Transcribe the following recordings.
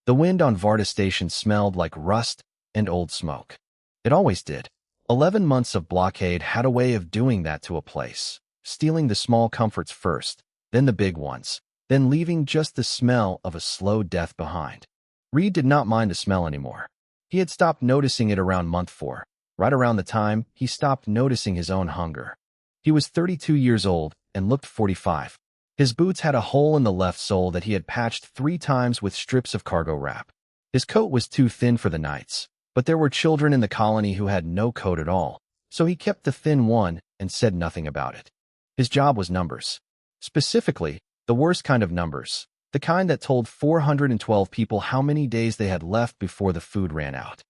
The wind on Varda Station smelled like rust and old smoke. It always did. 11 months of blockade had a way of doing that to a place, stealing the small comforts first, then the big ones, then leaving just the smell of a slow death behind. Reed did not mind the smell anymore. He had stopped noticing it around month 4, right around the time he stopped noticing his own hunger. He was 32 years old and looked 45. His boots had a hole in the left sole that he had patched 3 times with strips of cargo wrap. His coat was too thin for the nights, but there were children in the colony who had no coat at all, so he kept the thin one and said nothing about it. His job was numbers. Specifically, the worst kind of numbers, the kind that told 412 people how many days they had left before the food ran out.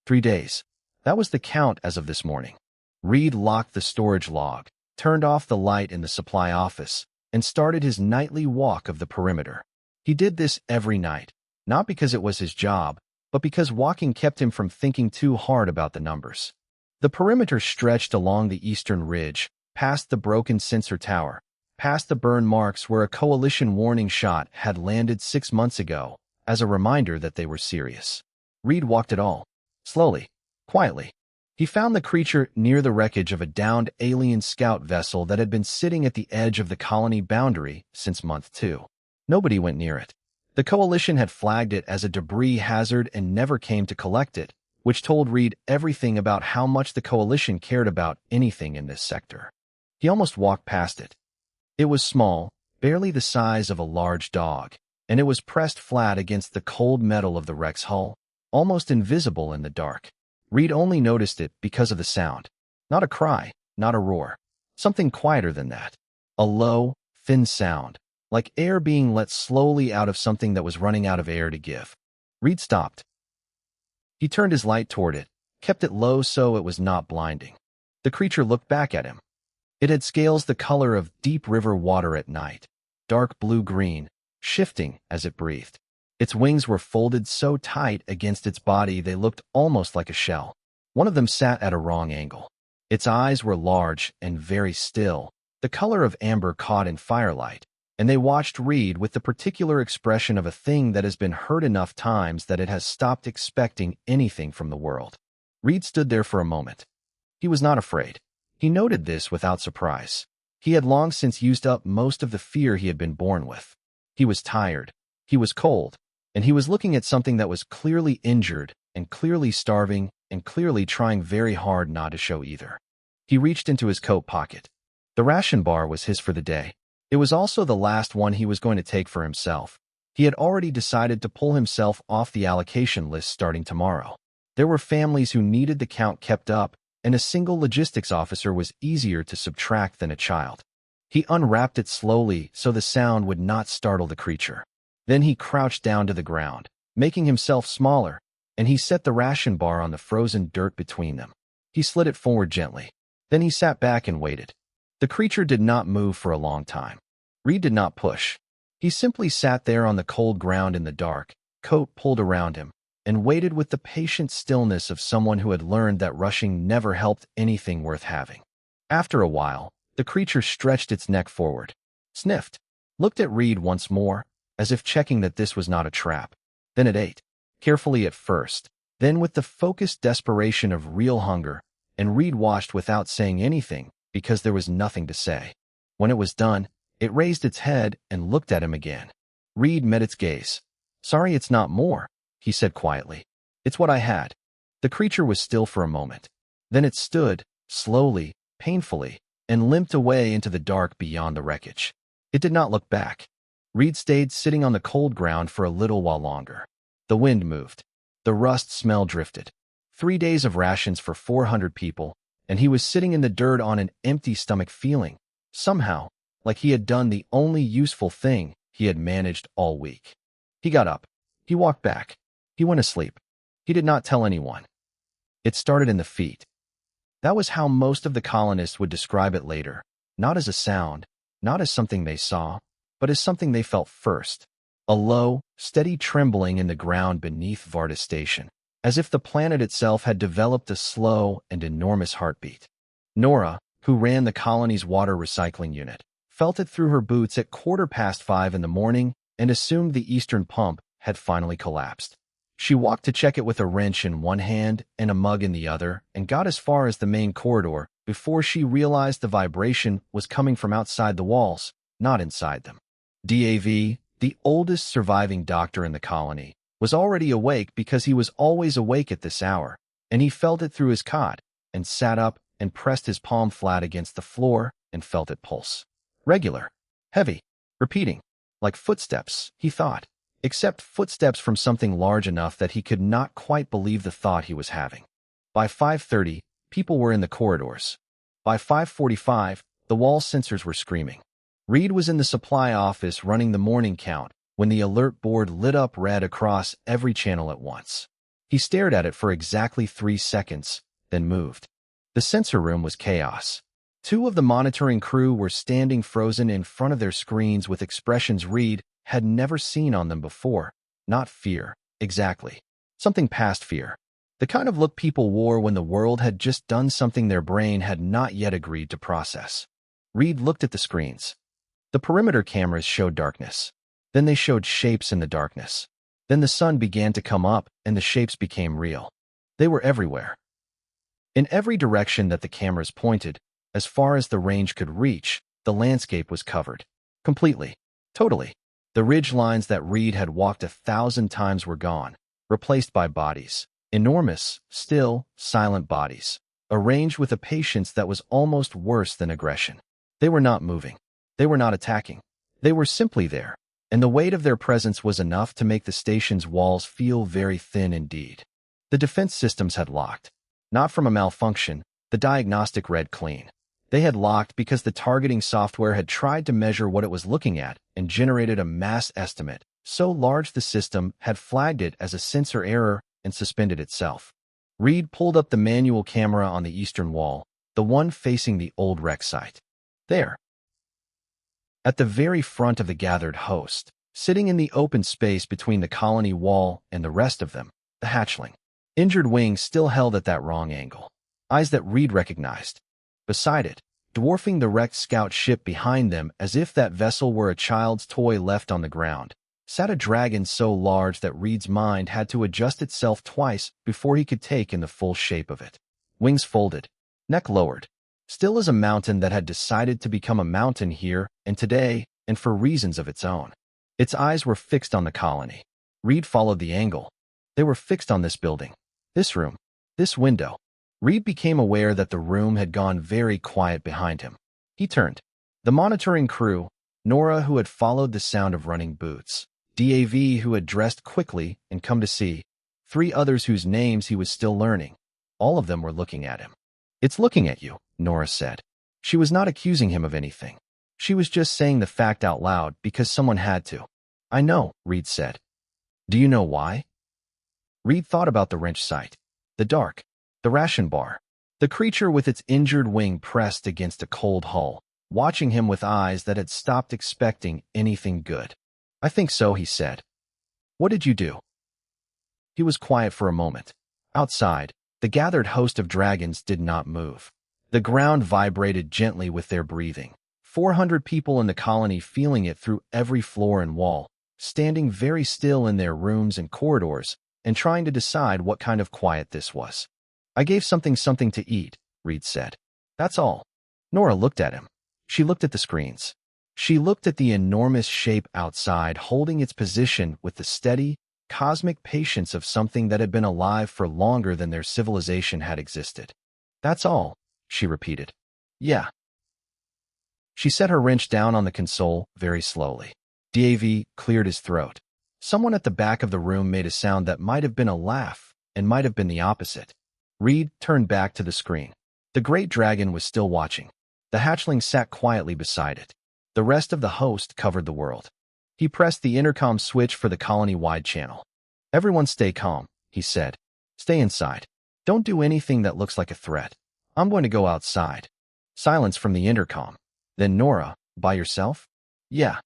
3 days. That was the count as of this morning. Reed locked the storage log, turned off the light in the supply office, and started his nightly walk of the perimeter. He did this every night, not because it was his job, but because walking kept him from thinking too hard about the numbers. The perimeter stretched along the eastern ridge, past the broken sensor tower, past the burn marks where a coalition warning shot had landed 6 months ago, as a reminder that they were serious. Reed walked it all, slowly, quietly. He found the creature near the wreckage of a downed alien scout vessel that had been sitting at the edge of the colony boundary since month 2. Nobody went near it. The coalition had flagged it as a debris hazard and never came to collect it, which told Reed everything about how much the coalition cared about anything in this sector. He almost walked past it. It was small, barely the size of a large dog, and it was pressed flat against the cold metal of the wreck's hull, almost invisible in the dark. Reed only noticed it because of the sound. Not a cry, not a roar. Something quieter than that. A low, thin sound, like air being let slowly out of something that was running out of air to give. Reed stopped. He turned his light toward it, kept it low so it was not blinding. The creature looked back at him. It had scales the color of deep river water at night, dark blue-green, shifting as it breathed. Its wings were folded so tight against its body they looked almost like a shell. One of them sat at a wrong angle. Its eyes were large and very still, the color of amber caught in firelight, and they watched Reed with the particular expression of a thing that has been hurt enough times that it has stopped expecting anything from the world. Reed stood there for a moment. He was not afraid. He noted this without surprise. He had long since used up most of the fear he had been born with. He was tired. He was cold. And he was looking at something that was clearly injured and clearly starving and clearly trying very hard not to show either. He reached into his coat pocket. The ration bar was his for the day. It was also the last one he was going to take for himself. He had already decided to pull himself off the allocation list starting tomorrow. There were families who needed the count kept up, and a single logistics officer was easier to subtract than a child. He unwrapped it slowly so the sound would not startle the creature. Then he crouched down to the ground, making himself smaller, and he set the ration bar on the frozen dirt between them. He slid it forward gently. Then he sat back and waited. The creature did not move for a long time. Reed did not push. He simply sat there on the cold ground in the dark, coat pulled around him, and waited with the patient stillness of someone who had learned that rushing never helped anything worth having. After a while, the creature stretched its neck forward, sniffed, looked at Reed once more, as if checking that this was not a trap. Then it ate, carefully at first, then with the focused desperation of real hunger, and Reed watched without saying anything because there was nothing to say. When it was done, it raised its head and looked at him again. Reed met its gaze. "Sorry it's not more," he said quietly. "It's what I had." The creature was still for a moment. Then it stood, slowly, painfully, and limped away into the dark beyond the wreckage. It did not look back. Reed stayed sitting on the cold ground for a little while longer. The wind moved. The rust smell drifted. 3 days of rations for 400 people, and he was sitting in the dirt on an empty stomach feeling, somehow, like he had done the only useful thing he had managed all week. He got up. He walked back. He went asleep. He did not tell anyone. It started in the feet. That was how most of the colonists would describe it later, not as a sound, not as something they saw, but as something they felt first, a low, steady trembling in the ground beneath Varda Station, as if the planet itself had developed a slow and enormous heartbeat. Nora, who ran the colony's water recycling unit, felt it through her boots at 5:15 in the morning and assumed the eastern pump had finally collapsed. She walked to check it with a wrench in one hand and a mug in the other and got as far as the main corridor before she realized the vibration was coming from outside the walls, not inside them. Dav, the oldest surviving doctor in the colony, was already awake because he was always awake at this hour, and he felt it through his cot and sat up and pressed his palm flat against the floor and felt it pulse. Regular, heavy, repeating, like footsteps, he thought, except footsteps from something large enough that he could not quite believe the thought he was having. By 5:30, people were in the corridors. By 5:45, the wall sensors were screaming. Reed was in the supply office running the morning count when the alert board lit up red across every channel at once. He stared at it for exactly 3 seconds, then moved. The sensor room was chaos. 2 of the monitoring crew were standing frozen in front of their screens with expressions Reed had never seen on them before. Not fear, exactly. Something past fear. The kind of look people wore when the world had just done something their brain had not yet agreed to process. Reed looked at the screens. The perimeter cameras showed darkness. Then they showed shapes in the darkness. Then the sun began to come up and the shapes became real. They were everywhere. In every direction that the cameras pointed, as far as the range could reach, the landscape was covered. Completely. Totally. The ridge lines that Reed had walked 1,000 times were gone, replaced by bodies. Enormous, still, silent bodies. Arranged with a patience that was almost worse than aggression. They were not moving. They were not attacking. They were simply there, and the weight of their presence was enough to make the station's walls feel very thin indeed. The defense systems had locked. Not from a malfunction, the diagnostic read clean. They had locked because the targeting software had tried to measure what it was looking at and generated a mass estimate, so large the system had flagged it as a sensor error and suspended itself. Reed pulled up the manual camera on the eastern wall, the one facing the old wreck site. There. At the very front of the gathered host, sitting in the open space between the colony wall and the rest of them, the hatchling. Injured wings still held at that wrong angle. Eyes that Reed recognized. Beside it, dwarfing the wrecked scout ship behind them as if that vessel were a child's toy left on the ground, sat a dragon so large that Reed's mind had to adjust itself twice before he could take in the full shape of it. Wings folded, neck lowered, still as a mountain that had decided to become a mountain here and today and for reasons of its own. Its eyes were fixed on the colony. Reed followed the angle. They were fixed on this building, this room, this window. Reed became aware that the room had gone very quiet behind him. He turned. The monitoring crew, Nora who had followed the sound of running boots, Dav who had dressed quickly and come to see, 3 others whose names he was still learning. All of them were looking at him. "It's looking at you," Nora said. She was not accusing him of anything. She was just saying the fact out loud because someone had to. "I know," Reed said. "Do you know why?" Reed thought about the wrench site, the dark, the ration bar, the creature with its injured wing pressed against a cold hull, watching him with eyes that had stopped expecting anything good. "I think so," he said. "What did you do?" He was quiet for a moment. Outside, the gathered host of dragons did not move. The ground vibrated gently with their breathing. 400 people in the colony feeling it through every floor and wall, standing very still in their rooms and corridors, and trying to decide what kind of quiet this was. "I gave something to eat," Reed said. "That's all." Nora looked at him. She looked at the screens. She looked at the enormous shape outside holding its position with the steady, cosmic patience of something that had been alive for longer than their civilization had existed. "That's all," she repeated. "Yeah." She set her wrench down on the console very slowly. Dav cleared his throat. Someone at the back of the room made a sound that might have been a laugh and might have been the opposite. Reed turned back to the screen. The great dragon was still watching. The hatchling sat quietly beside it. The rest of the host covered the world. He pressed the intercom switch for the colony-wide channel. "Everyone stay calm," he said. "Stay inside. Don't do anything that looks like a threat. I'm going to go outside." Silence from the intercom. Then Nora, "By yourself?" "Yeah."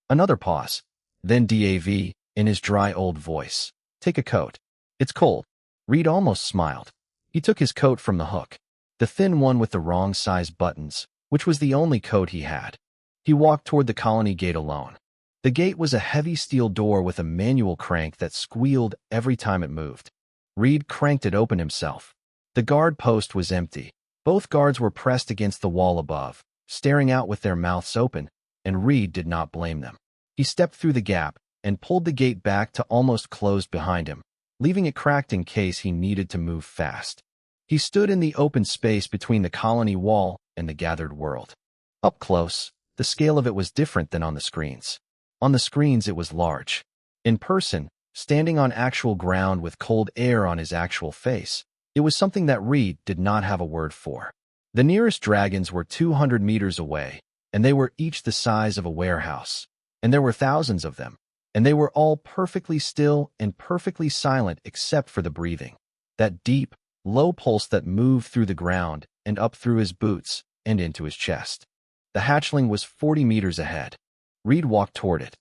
Another pause. Then Dav, in his dry old voice, "Take a coat. It's cold." Reed almost smiled. He took his coat from the hook, the thin one with the wrong size buttons, which was the only coat he had. He walked toward the colony gate alone. The gate was a heavy steel door with a manual crank that squealed every time it moved. Reed cranked it open himself. The guard post was empty. Both guards were pressed against the wall above, staring out with their mouths open, and Reed did not blame them. He stepped through the gap and pulled the gate back to almost closed behind him, leaving it cracked in case he needed to move fast. He stood in the open space between the colony wall and the gathered world. Up close, the scale of it was different than on the screens. On the screens it was large. In person, standing on actual ground with cold air on his actual face, it was something that Reed did not have a word for. The nearest dragons were 200 meters away, and they were each the size of a warehouse. And there were thousands of them, and they were all perfectly still and perfectly silent except for the breathing. That deep, low pulse that moved through the ground and up through his boots and into his chest. The hatchling was 40 meters ahead. Reed walked toward it.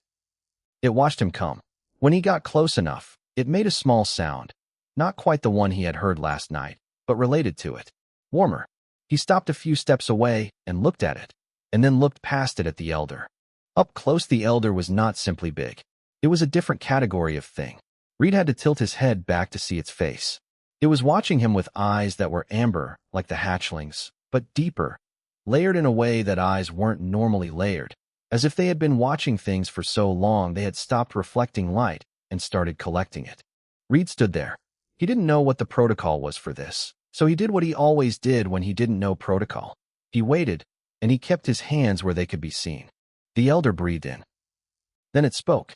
It watched him come. When he got close enough, it made a small sound. Not quite the one he had heard last night, but related to it. Warmer. He stopped a few steps away and looked at it, and then looked past it at the elder. Up close, the elder was not simply big. It was a different category of thing. Reed had to tilt his head back to see its face. It was watching him with eyes that were amber, like the hatchlings, but deeper, layered in a way that eyes weren't normally layered, as if they had been watching things for so long they had stopped reflecting light and started collecting it. Reed stood there. He didn't know what the protocol was for this, so he did what he always did when he didn't know protocol. He waited, and he kept his hands where they could be seen. The elder breathed in. Then it spoke.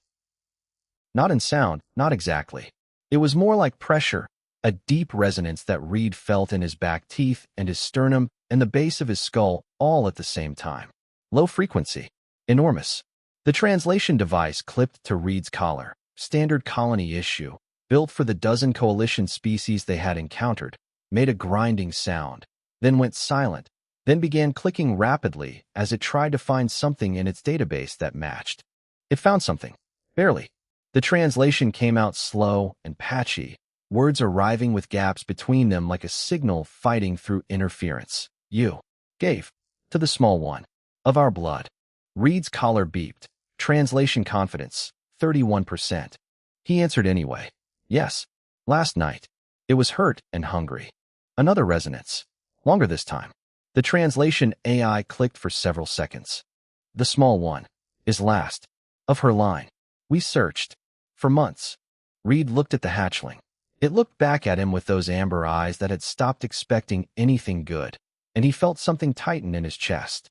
Not in sound, not exactly. It was more like pressure, a deep resonance that Reed felt in his back teeth and his sternum and the base of his skull all at the same time. Low frequency. Enormous. The translation device clipped to Reed's collar, standard colony issue, built for the dozen coalition species they had encountered, made a grinding sound, then went silent, then began clicking rapidly as it tried to find something in its database that matched. It found something. Barely. The translation came out slow and patchy, words arriving with gaps between them like a signal fighting through interference. You gave to the small one of our blood. Reed's collar beeped. Translation confidence, 31%. He answered anyway. Yes. Last night. It was hurt and hungry. Another resonance. Longer this time. The translation AI clicked for several seconds. The small one is last of her line. We searched for months. Reed looked at the hatchling. It looked back at him with those amber eyes that had stopped expecting anything good, and he felt something tighten in his chest.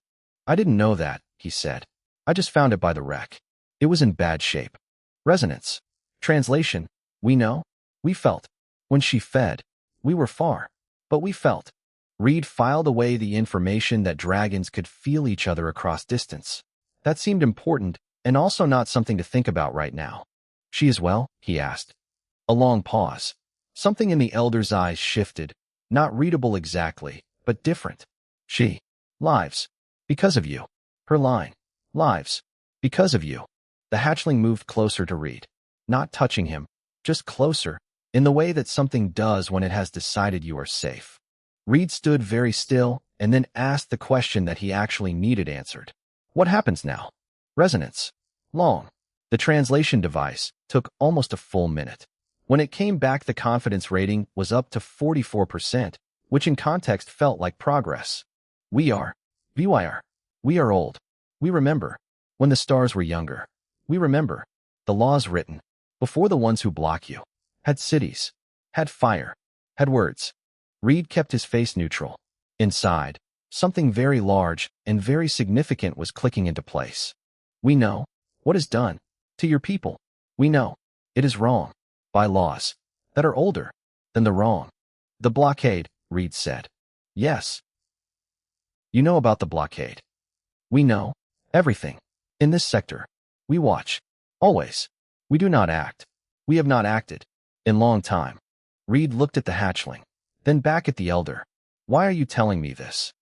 I didn't know that, he said. I just found it by the wreck. It was in bad shape. Resonance. Translation. We know. We felt. When she fed. We were far. But we felt. Reed filed away the information that dragons could feel each other across distance. That seemed important, and also not something to think about right now. She is well? He asked. A long pause. Something in the elder's eyes shifted, not readable exactly, but different. She. Lives. Because of you. Her line. Lives. Because of you. The hatchling moved closer to Reed. Not touching him, just closer, in the way that something does when it has decided you are safe. Reed stood very still and then asked the question that he actually needed answered. What happens now? Resonance. Long. The translation device took almost a full minute. When it came back, the confidence rating was up to 44%, which in context felt like progress. We are. VYR. We are old. We remember. When the stars were younger. We remember. The laws written. Before the ones who block you. Had cities. Had fire. Had words. Reed kept his face neutral. Inside, something very large and very significant was clicking into place. We know. What is done. To your people. We know. It is wrong. By laws. That are older. Than the wrong. The blockade, Reed said. Yes. You know about the blockade. We know. Everything. In this sector. We watch. Always. We do not act. We have not acted. In long time. Reed looked at the hatchling. Then back at the elder. Why are you telling me this?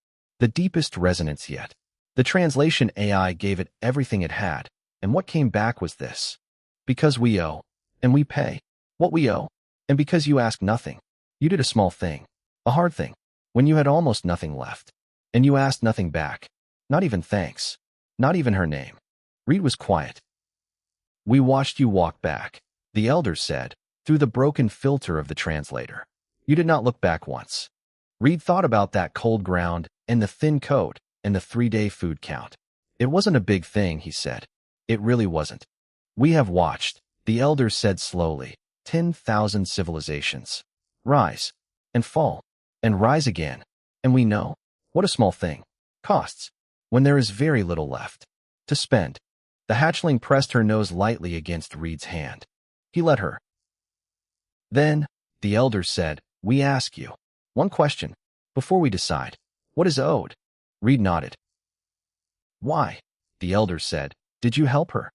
The deepest resonance yet. The translation AI gave it everything it had, and what came back was this. Because we owe, and we pay. What we owe, and because you ask nothing. You did a small thing. A hard thing. When you had almost nothing left. And you asked nothing back. Not even thanks. Not even her name. Reed was quiet. We watched you walk back, the elder said, through the broken filter of the translator. You did not look back once. Reed thought about that cold ground and the thin coat and the 3-day food count. It wasn't a big thing, he said. It really wasn't. We have watched, the elder said slowly, 10,000 civilizations rise and fall and rise again. And we know what a small thing costs when there is very little left to spend. The hatchling pressed her nose lightly against Reed's hand. He let her. Then, the elder said, we ask you one question before we decide. What is owed? Reed nodded. Why? The elder said. Did you help her?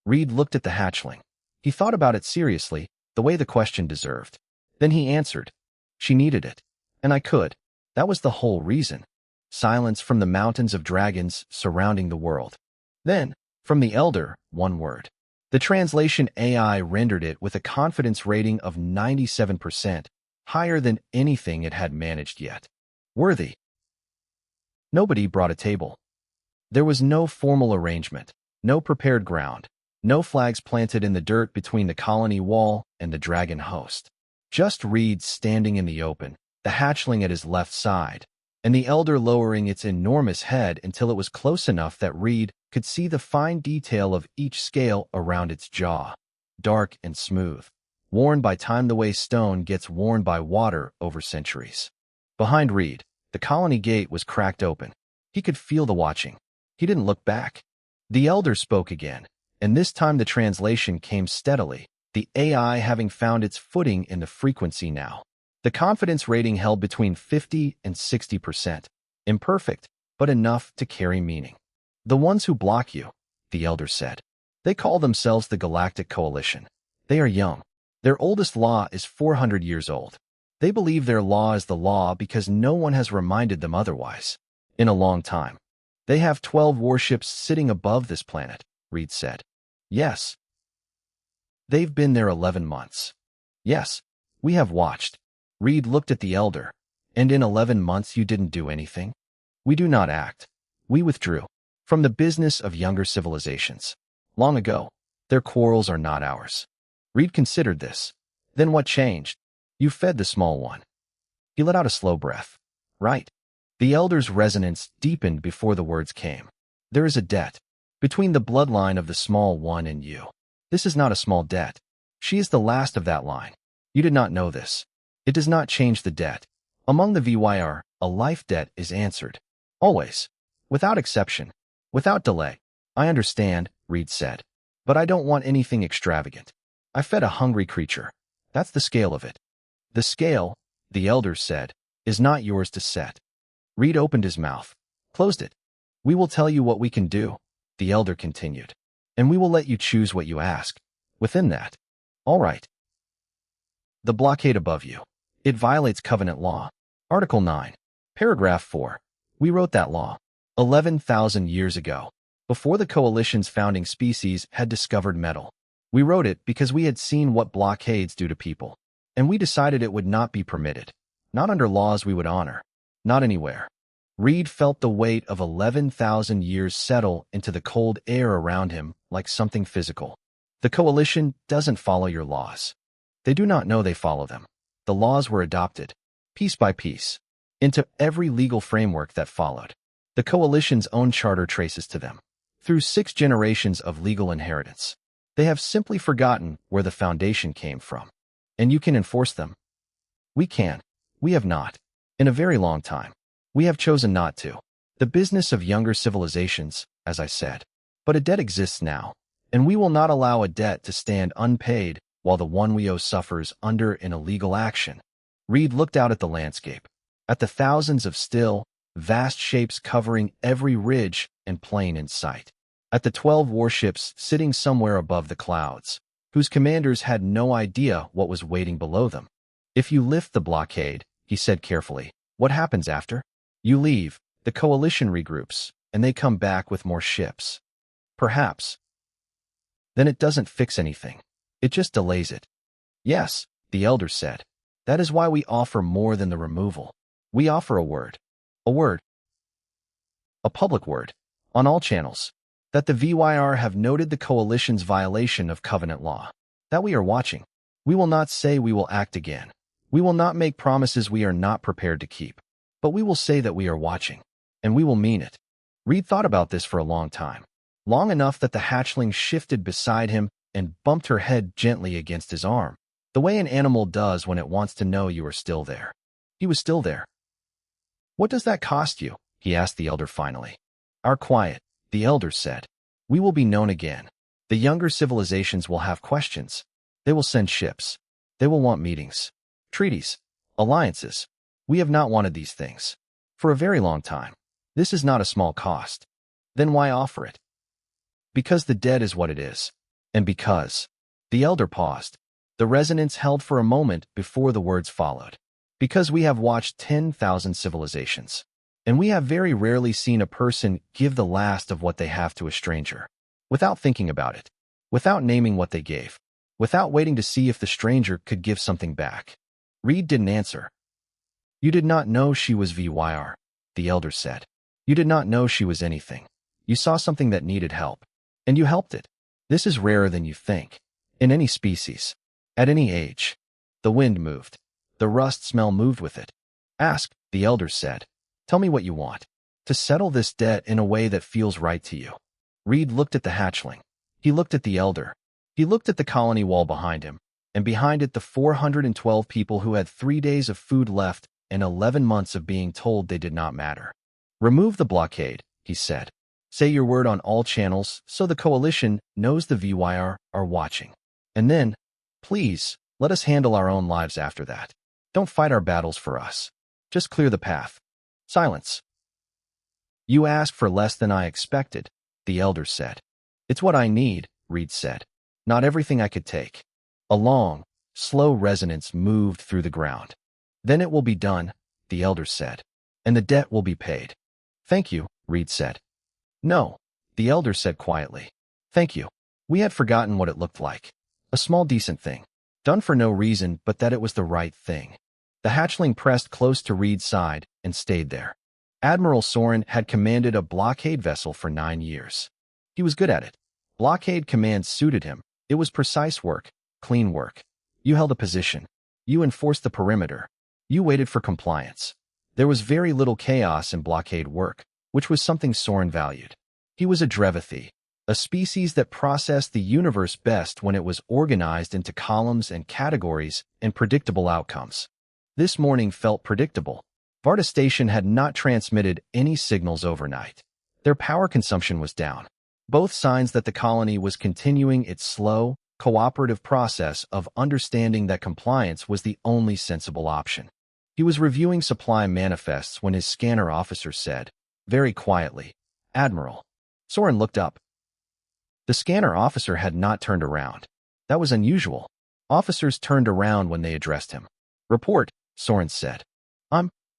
Reed looked at the hatchling. He thought about it seriously, the way the question deserved. Then he answered. She needed it. And I could. That was the whole reason. Silence from the mountains of dragons surrounding the world. Then, from the elder, one word. The translation AI rendered it with a confidence rating of 97%, higher than anything it had managed yet. Worthy. Nobody brought a table. There was no formal arrangement, no prepared ground, no flags planted in the dirt between the colony wall and the dragon host. Just Reed standing in the open, the hatchling at his left side, and the elder lowering its enormous head until it was close enough that Reed could see the fine detail of each scale around its jaw, dark and smooth, worn by time the way stone gets worn by water over centuries. Behind Reed, the colony gate was cracked open. He could feel the watching. He didn't look back. The elder spoke again, and this time the translation came steadily, the AI having found its footing in the frequency now. The confidence rating held between 50 and 60%. Imperfect, but enough to carry meaning. The ones who block you, the elder said. They call themselves the Galactic Coalition. They are young. Their oldest law is 400 years old. They believe their law is the law because no one has reminded them otherwise. In a long time. They have 12 warships sitting above this planet, Reed said. Yes. They've been there 11 months. Yes. We have watched. Reed looked at the elder. And in 11 months you didn't do anything? We do not act. We withdrew from the business of younger civilizations. Long ago. Their quarrels are not ours. Reed considered this. Then what changed? You fed the small one. He let out a slow breath. Right. The elder's resonance deepened before the words came. There is a debt between the bloodline of the small one and you. This is not a small debt. She is the last of that line. You did not know this. It does not change the debt. Among the VYR, a life debt is answered. Always. Without exception. Without delay. I understand, Reed said. But I don't want anything extravagant. I fed a hungry creature. That's the scale of it. The scale, the elder said, is not yours to set. Reed opened his mouth, closed it. We will tell you what we can do, the elder continued. And we will let you choose what you ask. Within that. All right. The blockade above you. It violates covenant law. Article 9. Paragraph 4. We wrote that law 11,000 years ago, before the coalition's founding species had discovered metal. We wrote it because we had seen what blockades do to people, and we decided it would not be permitted. Not under laws we would honor. Not anywhere. Reed felt the weight of 11,000 years settle into the cold air around him like something physical. The coalition doesn't follow your laws. They do not know they follow them. The laws were adopted, piece by piece, into every legal framework that followed. The coalition's own charter traces to them. Through 6 generations of legal inheritance. They have simply forgotten where the foundation came from. And you can enforce them. We can. We have not. In a very long time. We have chosen not to. The business of younger civilizations, as I said. But a debt exists now. And we will not allow a debt to stand unpaid while the one we owe suffers under an illegal action. Reed looked out at the landscape. At the thousands of still, vast shapes covering every ridge and plain in sight. At the 12 warships sitting somewhere above the clouds, whose commanders had no idea what was waiting below them. If you lift the blockade, he said carefully, what happens after? You leave, the coalition regroups, and they come back with more ships. Perhaps. Then it doesn't fix anything. It just delays it. Yes, the elder said. That is why we offer more than the removal. We offer a word. A word. A public word. On all channels. That the VYR have noted the coalition's violation of covenant law. That we are watching. We will not say we will act again. We will not make promises we are not prepared to keep. But we will say that we are watching. And we will mean it. Reed thought about this for a long time. Long enough that the hatchling shifted beside him and bumped her head gently against his arm, the way an animal does when it wants to know you are still there. He was still there. "What does that cost you?" he asked the elder finally. "Our quiet," the elder said. "We will be known again. The younger civilizations will have questions. They will send ships. They will want meetings, treaties, alliances. We have not wanted these things for a very long time. This is not a small cost. Then why offer it? Because the dead is what it is. And because..." The elder paused. The resonance held for a moment before the words followed. "Because we have watched 10,000 civilizations. And we have very rarely seen a person give the last of what they have to a stranger, without thinking about it, without naming what they gave, without waiting to see if the stranger could give something back." Reed didn't answer. "You did not know she was VYR," the elder said. "You did not know she was anything. You saw something that needed help, and you helped it. This is rarer than you think. In any species. At any age." The wind moved. The rust smell moved with it. "Ask," the elder said. "Tell me what you want. To settle this debt in a way that feels right to you." Reed looked at the hatchling. He looked at the elder. He looked at the colony wall behind him, and behind it the 412 people who had 3 days of food left and 11 months of being told they did not matter. "Remove the blockade," he said. "Say your word on all channels so the coalition knows the VYR are watching. And then, please, let us handle our own lives after that. Don't fight our battles for us. Just clear the path." Silence. "You asked for less than I expected," the elder said. "It's what I need," Reed said. "Not everything I could take." A long, slow resonance moved through the ground. "Then it will be done," the elder said. "And the debt will be paid." "Thank you," Reed said. "No," the elder said quietly. "Thank you. We had forgotten what it looked like. A small decent thing. Done for no reason but that it was the right thing." The hatchling pressed close to Reed's side and stayed there. Admiral Soren had commanded a blockade vessel for 9 years. He was good at it. Blockade command suited him. It was precise work, clean work. You held a position. You enforced the perimeter. You waited for compliance. There was very little chaos in blockade work, which was something Soren valued. He was a Drevathi, a species that processed the universe best when it was organized into columns and categories and predictable outcomes. This morning felt predictable. Varda Station had not transmitted any signals overnight. Their power consumption was down. Both signs that the colony was continuing its slow, cooperative process of understanding that compliance was the only sensible option. He was reviewing supply manifests when his scanner officer said, very quietly, "Admiral." Soren looked up. The scanner officer had not turned around. That was unusual. Officers turned around when they addressed him. "Report," Soren said.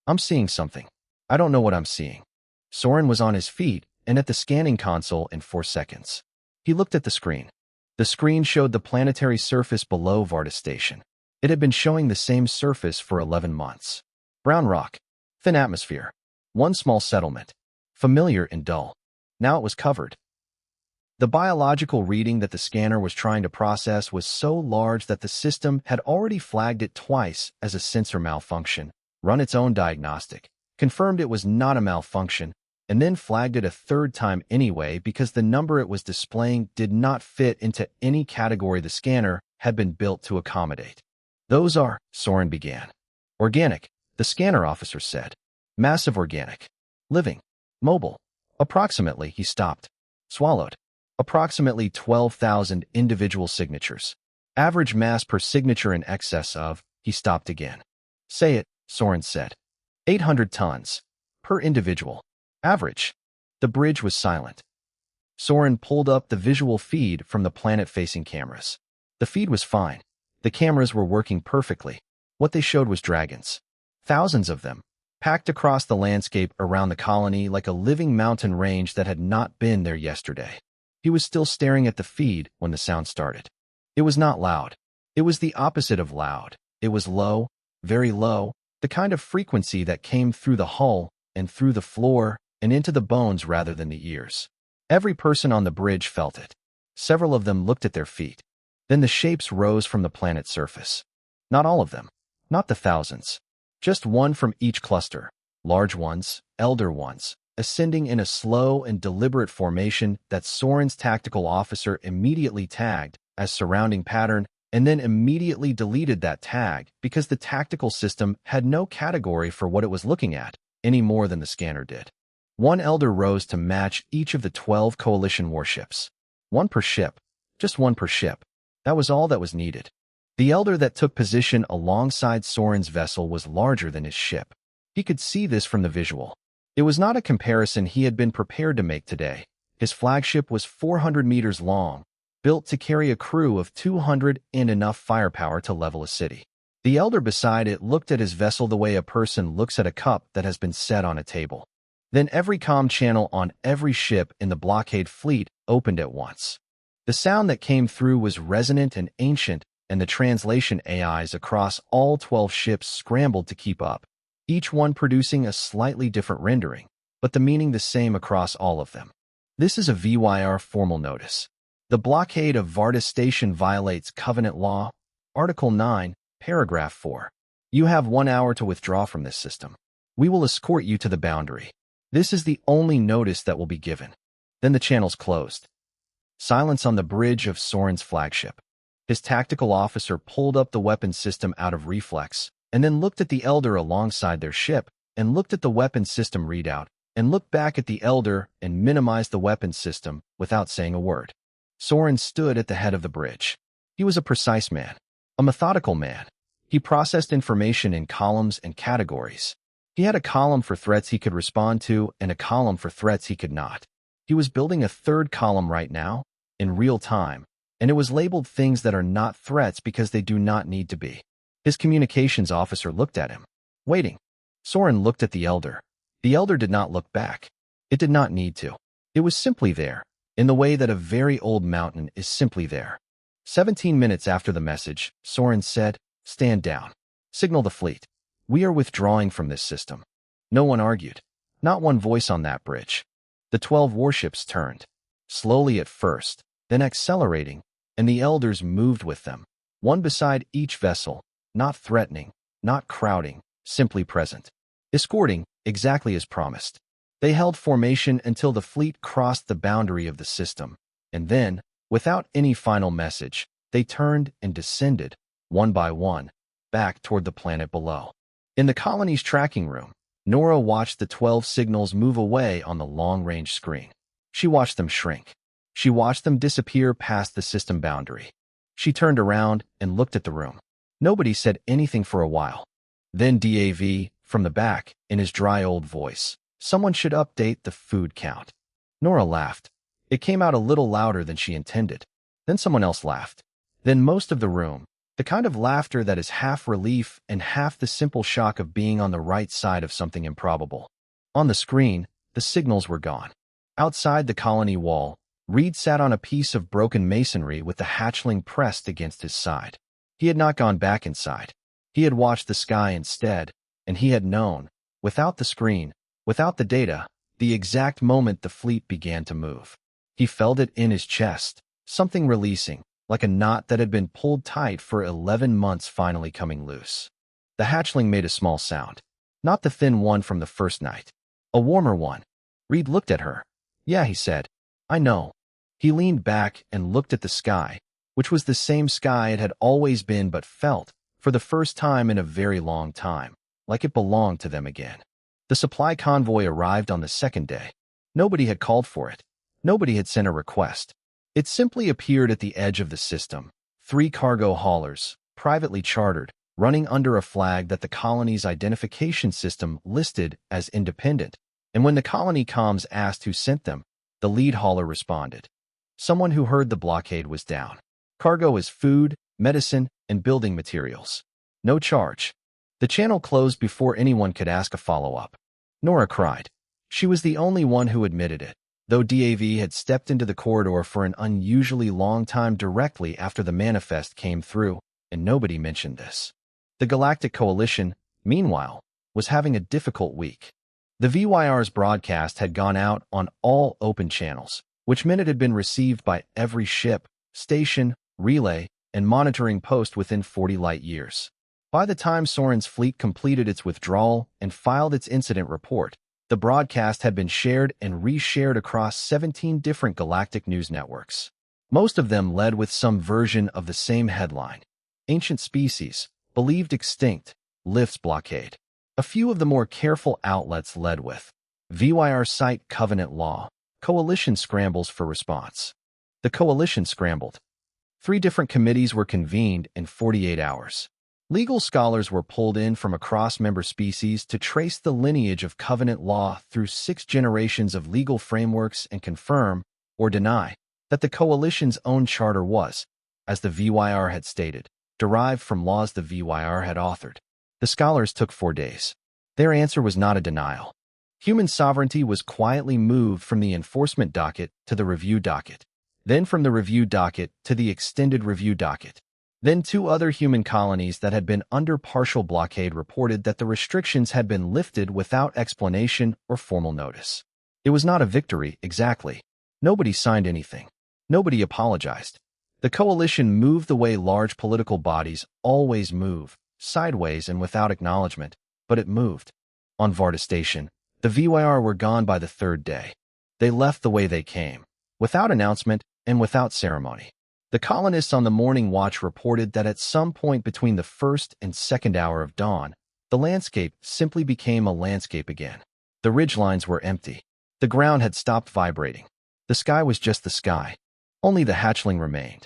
I'm seeing something. I don't know what I'm seeing." Soren was on his feet and at the scanning console in 4 seconds. He looked at the screen. The screen showed the planetary surface below Varda Station. It had been showing the same surface for 11 months. Brown rock. Thin atmosphere. One small settlement. Familiar and dull. Now it was covered. The biological reading that the scanner was trying to process was so large that the system had already flagged it twice as a sensor malfunction, run its own diagnostic, confirmed it was not a malfunction, and then flagged it a third time anyway because the number it was displaying did not fit into any category the scanner had been built to accommodate. "Those are," Soren began. "Organic," the scanner officer said. "Massive organic. Living. Mobile. Approximately," he stopped. Swallowed. "Approximately 12,000 individual signatures. Average mass per signature in excess of," he stopped again. "Say it," Soren said. 800 tons. Per individual. Average." The bridge was silent. Soren pulled up the visual feed from the planet-facing cameras. The feed was fine. The cameras were working perfectly. What they showed was dragons. Thousands of them, packed across the landscape around the colony like a living mountain range that had not been there yesterday. He was still staring at the feed when the sound started. It was not loud. It was the opposite of loud. It was low, very low, the kind of frequency that came through the hull and through the floor and into the bones rather than the ears. Every person on the bridge felt it. Several of them looked at their feet. Then the shapes rose from the planet's surface. Not all of them. Not the thousands. Just one from each cluster. Large ones, elder ones, ascending in a slow and deliberate formation that Soren's tactical officer immediately tagged as surrounding pattern and then immediately deleted that tag because the tactical system had no category for what it was looking at, any more than the scanner did. One elder rose to match each of the 12 coalition warships. One per ship. Just one per ship. That was all that was needed. The elder that took position alongside Soren's vessel was larger than his ship. He could see this from the visual. It was not a comparison he had been prepared to make today. His flagship was 400 meters long, built to carry a crew of 200 and enough firepower to level a city. The elder beside it looked at his vessel the way a person looks at a cup that has been set on a table. Then every comm channel on every ship in the blockade fleet opened at once. The sound that came through was resonant and ancient, and the translation AIs across all 12 ships scrambled to keep up, each one producing a slightly different rendering, but the meaning the same across all of them. This is a VYR formal notice. The blockade of Vardis Station violates Covenant Law, Article 9, Paragraph 4. You have 1 hour to withdraw from this system. We will escort you to the boundary. This is the only notice that will be given. Then the channels closed. Silence on the bridge of Soren's flagship. His tactical officer pulled up the weapon system out of reflex, and then looked at the elder alongside their ship, and looked at the weapon system readout, and looked back at the elder and minimized the weapon system without saying a word. Soren stood at the head of the bridge. He was a precise man, a methodical man. He processed information in columns and categories. He had a column for threats he could respond to and a column for threats he could not. He was building a third column right now, in real time, and it was labeled things that are not threats because they do not need to be. His communications officer looked at him, waiting. Soren looked at the elder. The elder did not look back. It did not need to. It was simply there, in the way that a very old mountain is simply there. 17 minutes after the message, Soren said, "Stand down. Signal the fleet. We are withdrawing from this system." No one argued. Not one voice on that bridge. The 12 warships turned. Slowly at first, then accelerating, and the elders moved with them, one beside each vessel, not threatening, not crowding, simply present. Escorting, exactly as promised. They held formation until the fleet crossed the boundary of the system, and then, without any final message, they turned and descended, one by one, back toward the planet below. In the colony's tracking room, Nora watched the 12 signals move away on the long-range screen. She watched them shrink. She watched them disappear past the system boundary. She turned around and looked at the room. Nobody said anything for a while. Then DAV, from the back, in his dry old voice, "Someone should update the food count." Nora laughed. It came out a little louder than she intended. Then someone else laughed. Then most of the room, the kind of laughter that is half relief and half the simple shock of being on the right side of something improbable. On the screen, the signals were gone. Outside the colony wall, Reed sat on a piece of broken masonry with the hatchling pressed against his side. He had not gone back inside. He had watched the sky instead, and he had known, without the screen, without the data, the exact moment the fleet began to move. He felt it in his chest, something releasing, like a knot that had been pulled tight for 11 months finally coming loose. The hatchling made a small sound. Not the thin one from the first night. A warmer one. Reed looked at her. "Yeah," he said. "I know." He leaned back and looked at the sky, which was the same sky it had always been but felt, for the first time in a very long time, like it belonged to them again. The supply convoy arrived on the second day. Nobody had called for it. Nobody had sent a request. It simply appeared at the edge of the system. 3 cargo haulers, privately chartered, running under a flag that the colony's identification system listed as independent. And when the colony comms asked who sent them, the lead hauler responded. Someone who heard the blockade was down. Cargo is food, medicine, and building materials. No charge. The channel closed before anyone could ask a follow-up. Nora cried. She was the only one who admitted it, though DAV had stepped into the corridor for an unusually long time directly after the manifest came through, and nobody mentioned this. The Galactic Coalition, meanwhile, was having a difficult week. The VYR's broadcast had gone out on all open channels, which meant it had been received by every ship, station, relay, and monitoring post within 40 light years. By the time Soren's fleet completed its withdrawal and filed its incident report, the broadcast had been shared and reshared across 17 different galactic news networks. Most of them led with some version of the same headline: Ancient Species, Believed Extinct, Lifts Blockade. A few of the more careful outlets led with VYR Site Covenant Law, Coalition Scrambles for Response. The coalition scrambled. 3 different committees were convened in 48 hours. Legal scholars were pulled in from across member species to trace the lineage of covenant law through 6 generations of legal frameworks and confirm, or deny, that the coalition's own charter was, as the VYR had stated, derived from laws the VYR had authored. The scholars took 4 days. Their answer was not a denial. Human sovereignty was quietly moved from the enforcement docket to the review docket, then from the review docket to the extended review docket. Then 2 other human colonies that had been under partial blockade reported that the restrictions had been lifted without explanation or formal notice. It was not a victory, exactly. Nobody signed anything. Nobody apologized. The coalition moved the way large political bodies always move, sideways and without acknowledgement, but it moved. On Varda Station, the VYR were gone by the 3rd day. They left the way they came, without announcement and without ceremony. The colonists on the morning watch reported that at some point between the 1st and 2nd hour of dawn, the landscape simply became a landscape again. The ridgelines were empty. The ground had stopped vibrating. The sky was just the sky. Only the hatchling remained.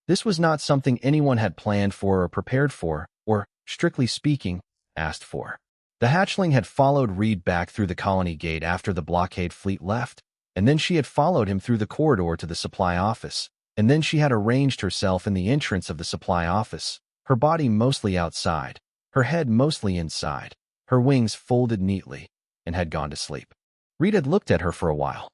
This was not something anyone had planned for or prepared for, or, strictly speaking, asked for. The hatchling had followed Reed back through the colony gate after the blockade fleet left, and then she had followed him through the corridor to the supply office, and then she had arranged herself in the entrance of the supply office, her body mostly outside, her head mostly inside, her wings folded neatly, and had gone to sleep. Reed had looked at her for a while.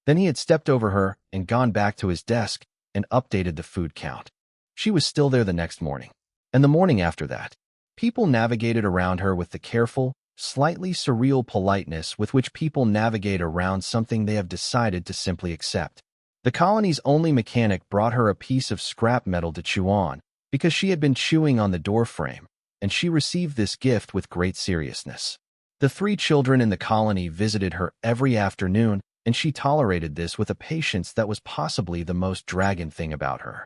Then he had stepped over her and gone back to his desk and updated the food count. She was still there the next morning, and the morning after that. People navigated around her with the careful, slightly surreal politeness with which people navigate around something they have decided to simply accept. The colony's only mechanic brought her a piece of scrap metal to chew on, because she had been chewing on the doorframe, and she received this gift with great seriousness. The 3 children in the colony visited her every afternoon, and she tolerated this with a patience that was possibly the most dragon thing about her.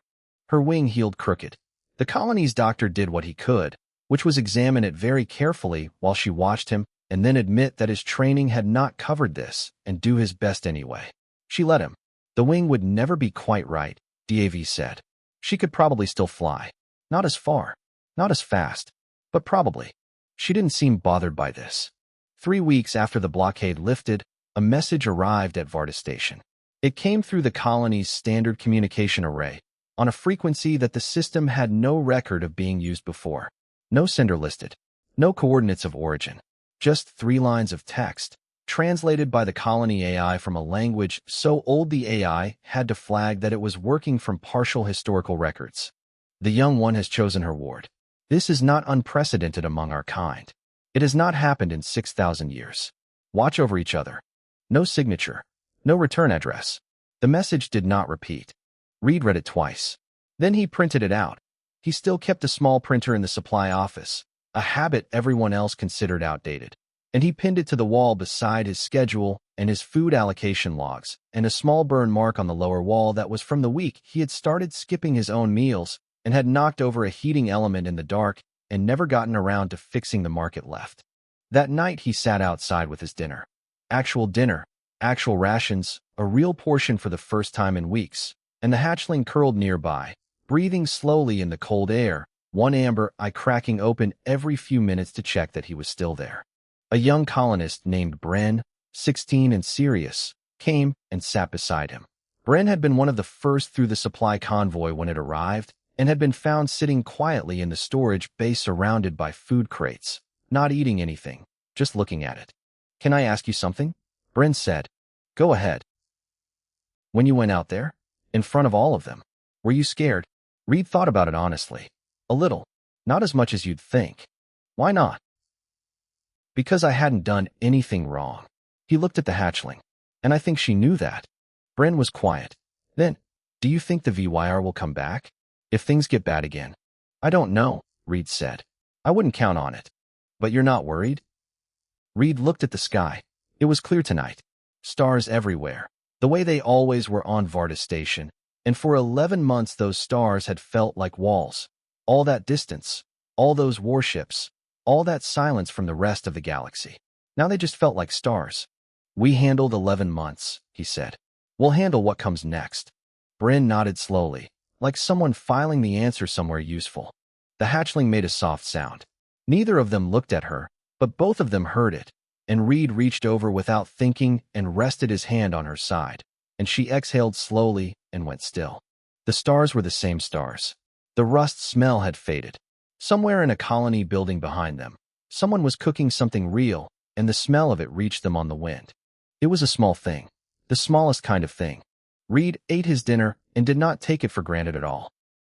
Her wing healed crooked. The colony's doctor did what he could, which was examine it very carefully while she watched him, and then admit that his training had not covered this, and do his best anyway. She let him. The wing would never be quite right, DAV said. She could probably still fly. Not as far, not as fast, but probably. She didn't seem bothered by this. 3 weeks after the blockade lifted, a message arrived at Varda Station. It came through the colony's standard communication array, on a frequency that the system had no record of being used before. No sender listed, no coordinates of origin, just 3 lines of text, translated by the colony AI from a language so old the AI had to flag that it was working from partial historical records. The young one has chosen her ward. This is not unprecedented among our kind. It has not happened in 6,000 years. Watch over each other. No signature. No return address. The message did not repeat. Reed read it twice. Then he printed it out. He still kept a small printer in the supply office, a habit everyone else considered outdated. And he pinned it to the wall beside his schedule and his food allocation logs, and a small burn mark on the lower wall that was from the week he had started skipping his own meals and had knocked over a heating element in the dark and never gotten around to fixing the mark it left. That night he sat outside with his dinner. Actual dinner, actual rations, a real portion for the first time in weeks, and the hatchling curled nearby, breathing slowly in the cold air, one amber eye cracking open every few minutes to check that he was still there. A young colonist named Bren, 16 and serious, came and sat beside him. Bren had been one of the first through the supply convoy when it arrived, and had been found sitting quietly in the storage bay surrounded by food crates, not eating anything, just looking at it. "Can I ask you something?" Bren said. "Go ahead." "When you went out there, in front of all of them, were you scared?" Reed thought about it honestly. "A little. Not as much as you'd think." "Why not?" "Because I hadn't done anything wrong." He looked at the hatchling. "And I think she knew that." Bryn was quiet. Then, do you think the VYR will come back? If things get bad again? I don't know, Reed said. I wouldn't count on it. But you're not worried? Reed looked at the sky. It was clear tonight. Stars everywhere, the way they always were on Varda Station, and for 11 months those stars had felt like walls. All that distance, all those warships, all that silence from the rest of the galaxy. Now they just felt like stars. We handled 11 months, he said. We'll handle what comes next. Bryn nodded slowly, like someone filing the answer somewhere useful. The hatchling made a soft sound. Neither of them looked at her, but both of them heard it, and Reed reached over without thinking and rested his hand on her side, and she exhaled slowly and went still. The stars were the same stars. The rust smell had faded. Somewhere in a colony building behind them, someone was cooking something real, and the smell of it reached them on the wind. It was a small thing, the smallest kind of thing. Reed ate his dinner and did not take it for granted at all.